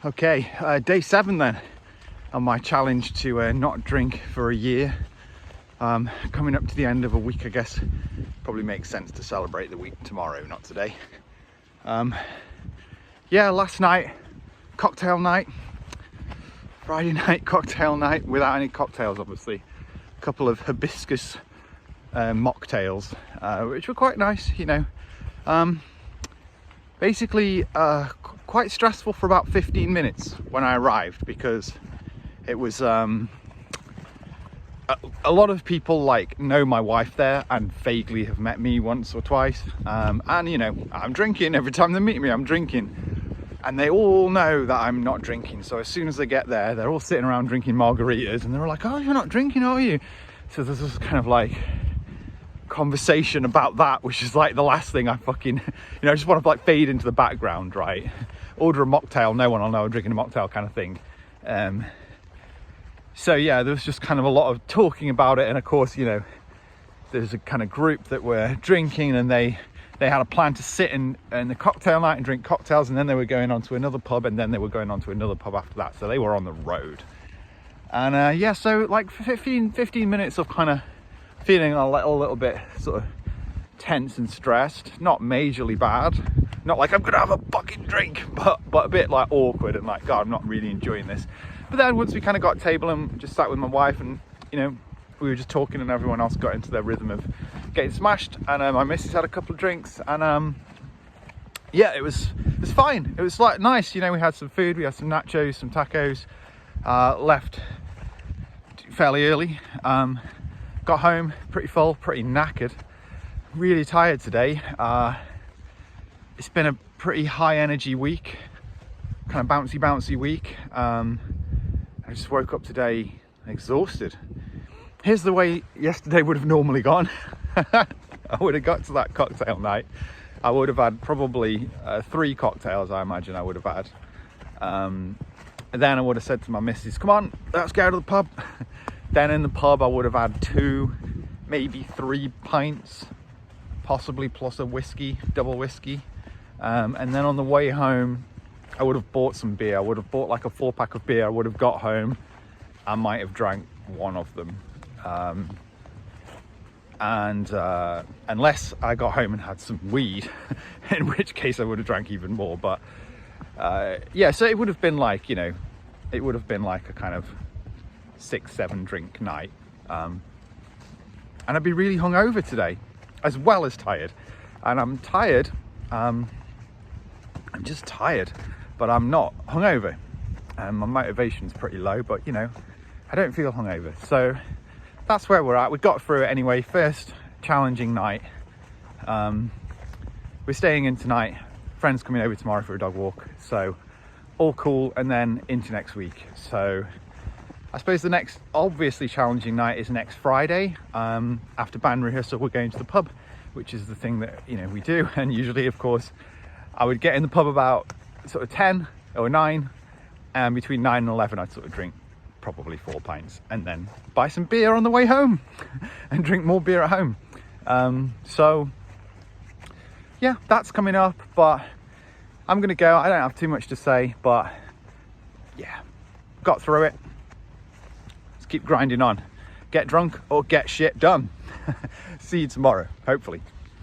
Okay, day 7 then on my challenge to not drink for a year. Coming up to the end of a week, I guess. Probably makes sense to celebrate the week tomorrow, not today. Yeah, last night, cocktail night. Friday night, cocktail night, without any cocktails, obviously. A couple of hibiscus mocktails, which were quite nice, you know. Basically, quite stressful for about 15 minutes when I arrived, because it was a lot of people like know my wife there and vaguely have met me once or twice, and you know, I'm drinking every time they meet me. I'm drinking, and they all know that I'm not drinking. So as soon as they get there, they're all sitting around drinking margaritas, and they're like, "Oh, you're not drinking, are you?" So there's this kind of like conversation about that, which is like the last thing I fucking, you know, I just want to like fade into the background, right? Order a mocktail, no one will know I'm drinking a mocktail, kind of thing. So yeah, there was just kind of a lot of talking about it, and of course, you know, there's a kind of group that were drinking, and they had a plan to sit in the cocktail night and drink cocktails, and then they were going on to another pub, and then they were going on to another pub after that. So they were on the road, and yeah, so like 15 minutes of kind of feeling a little bit sort of tense and stressed. Not majorly bad, not like I'm gonna have a fucking drink, but a bit like awkward and like, God, I'm not really enjoying this. But then once we kind of got a table and just sat with my wife, and you know, we were just talking, and everyone else got into their rhythm of getting smashed, and my missus had a couple of drinks, and yeah, it was fine. It was like nice, you know. We had some food, we had some nachos, some tacos, left fairly early, got home pretty full, pretty knackered, really tired today. It's been a pretty high energy week, kind of bouncy week. I just woke up today exhausted. Here's the way yesterday would have normally gone. I would have got to that cocktail night. I would have had probably 3 cocktails, I imagine I would have had. And then I would have said to my missus, come on, let's go to the pub. Then in the pub, I would have had 2, maybe 3 pints, possibly plus a whiskey, double whiskey. And then on the way home, I would have bought some beer. I would have bought like a 4-pack of beer. I would have got home. I might have drank one of them. Unless I got home and had some weed, in which case I would have drank even more. But yeah, so it would have been like, you know, it would have been like a kind of 6-7 drink night. And I'd be really hungover today, as well as tired. And I'm tired. I'm just tired, but I'm not hungover. And my motivation's pretty low, but you know, I don't feel hungover. So that's where we're at. We got through it anyway. First challenging night. We're staying in tonight. Friends coming over tomorrow for a dog walk. So all cool, and then into next week. So I suppose the next obviously challenging night is next Friday. After band rehearsal, we're going to the pub, which is the thing that, you know, we do. And usually, of course, I would get in the pub about sort of 10 or 9, and between 9 and 11 I'd sort of drink probably 4 pints, and then buy some beer on the way home and drink more beer at home. So yeah, that's coming up, but I'm gonna go. I don't have too much to say, but yeah, got through it. Let's keep grinding on. Get drunk or get shit done. See you tomorrow, hopefully.